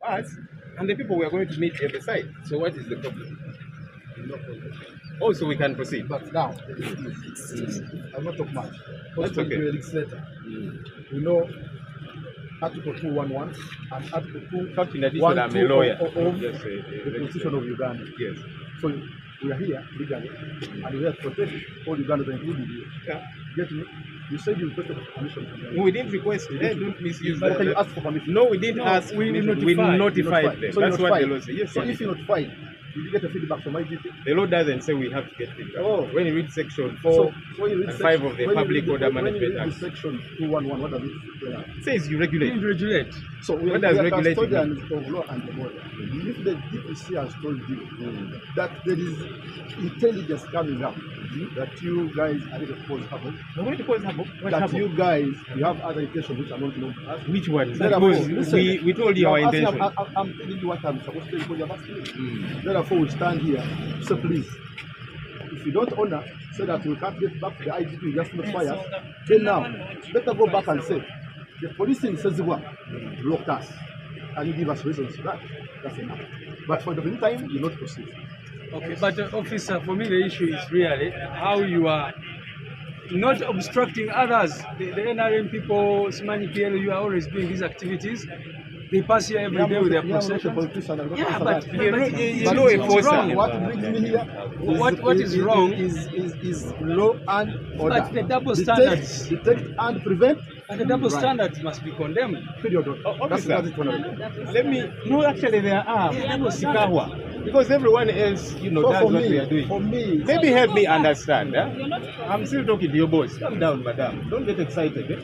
us and the people we are going to meet at the site. So what is the problem? Also, we can proceed. But now, I'm not talking much. That's okay. Legislator. We know Article 211 and Article 212 I'm a lawyer. of the Constitution of Uganda. Yes. So we are here legally, and we have to protect all Ugandans, including you. Yeah. Get me? You said you requested permission. No, we didn't request. Don't misuse that. Can you ask for permission? No, we didn't ask. We notified them. So That's what the law says. Yes, so if you notified, did you get a feedback from IGP? the law doesn't say we have to get feedback. Oh. When you read section 4 and 5 of the Public Order Management Act, section 211, what does it it says you regulate. Regulate. So we What are does regulate custodians of law and order. If the DPC has told you that there is intelligence coming up that you guys are going to cause havoc, that you guys you have other intentions which are not known to us. Which one? Therefore, Because listen, we told you our I'm intention. I'm telling you what I'm supposed to tell you because you're asking me. Therefore, we stand here. So please, if you don't honor, say that we can't get back to the IGP, just not fire. Then now, better go back and say the police in Sezibwa blocked us, and you give us reasons for that. That's enough. But for the meantime, you not proceed. Okay, but officer, for me the issue is really how you are not obstructing others. The NRM people, Simani PL, you are always doing these activities. They pass here every day with their processions. Yeah, but law enforcement. What brings me here? What is wrong is law and order. But the double standards. Detect and prevent. And the double standards must be condemned. Period. Officer, let me. No, actually, there are. Sikawa. Because everyone else, you know, that's what we are doing. For me, maybe help me understand. I'm still talking to your boss. Calm down, madam. Don't get excited.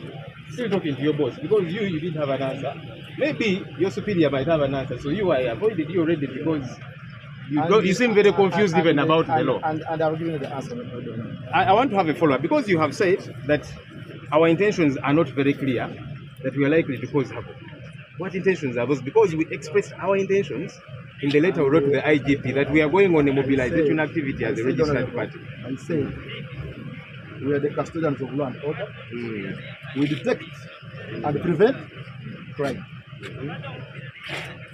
Still talking to your boss because you didn't have an answer. Maybe your superior might have an answer. So I avoided you already because you seem very confused even about the law. And I'll give you the answer. I want to have a follow-up because you have said that our intentions are not very clear, that we are likely to cause havoc. What intentions are those? Because we expressed our intentions in the letter we wrote to the IGP that we are going on a mobilization activity as a registered party. I say we are the custodians of law and order. We detect and prevent crime.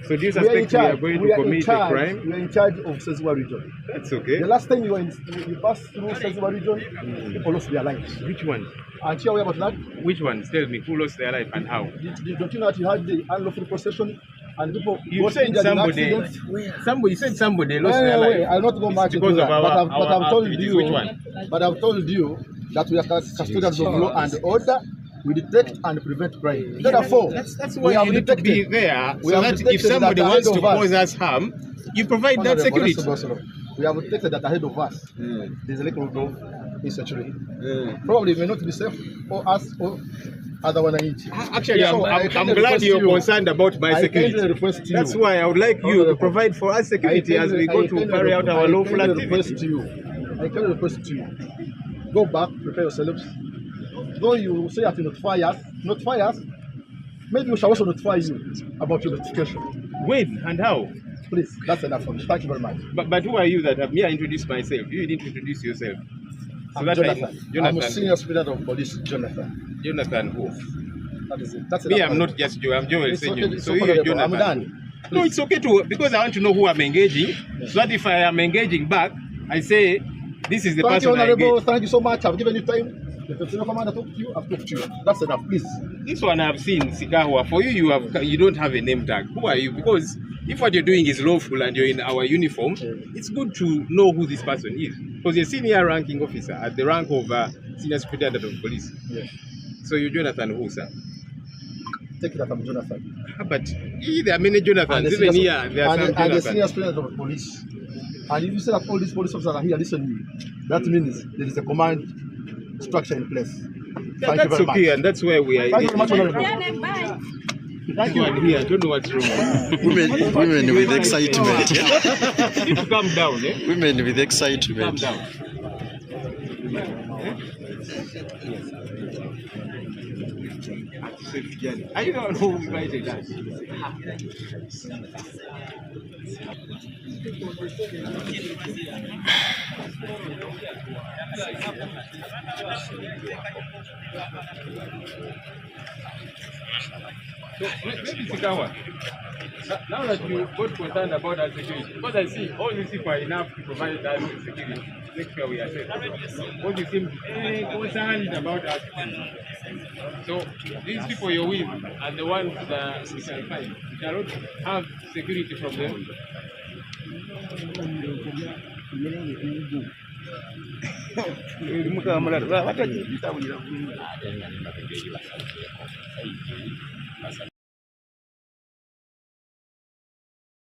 So do you suspect we are going to commit a crime? We are in charge of Sezibwa region. That's okay. The last time you passed through Sezibwa region, people lost their lives. Which one? And you aware about that? Which one? Tell me who lost their life and how? Don't you know that you had the unlawful possession and people you said somebody lost their life. I'll not go much into that, but I've told you. Which one? But I've told you that we are custodians of law and order. We detect and prevent crime. Therefore, that's why you need to be there, so that if somebody wants to cause us harm, you provide that security. We have detected that ahead of us, there's a little of insecurity. Probably it may not be safe for us or other one. Actually, I'm glad you're concerned about my security. That's why I would like you to provide for us security as we go to carry out our lawful activity. I can request to you. Go back, prepare yourselves. Though you say that you notify us, maybe we shall also notify you about your notification. When and how? Please, that's enough for me. Thank you very much. But who are you that have me introduced myself? You didn't introduce yourself. So I'm that Jonathan. Jonathan. I'm a senior superintendent of police, Jonathan. Jonathan who? That is it. That's me, enough. I'm not just Joe, I'm Joel Senior. Okay, so you're Jonathan. I'm done. Please. No, it's okay to, because I want to know who I'm engaging, so that if I am engaging back, I say, this is the Thank person you, Honorable. I engage. Thank you so much. I've given you time. If the senior commander talked to you, I've talked to you. That's enough, please. This one I've seen, Sikahwa. For you, you don't have a name tag. Who are you? Because if what you're doing is lawful and you're in our uniform, it's good to know who this person is. Because you're a senior ranking officer at the rank of senior superintendent of police. Yes. So you're Jonathan who, sir? Take it that I'm Jonathan. But there are many Jonathans. Even here, there are some Jonathans. And the senior superintendent of police. And if you say that all these police officers are here, listen to me. That means there is a command structure in place. Yeah, that's okay, much. And that's where we are. Thank you very much, Honorable. Thank you. Here, I don't know what's wrong. women with excitement. You need to calm down, eh? Women with excitement. Calm down. safe journey. Are you the one who invited us? So maybe Sikawa, now that you got concerned about our security, because I see all these people are enough to provide us with security, make sure we are safe. All you seem concerned about our security. So these people you're with are the ones that we can find. We cannot have security from them.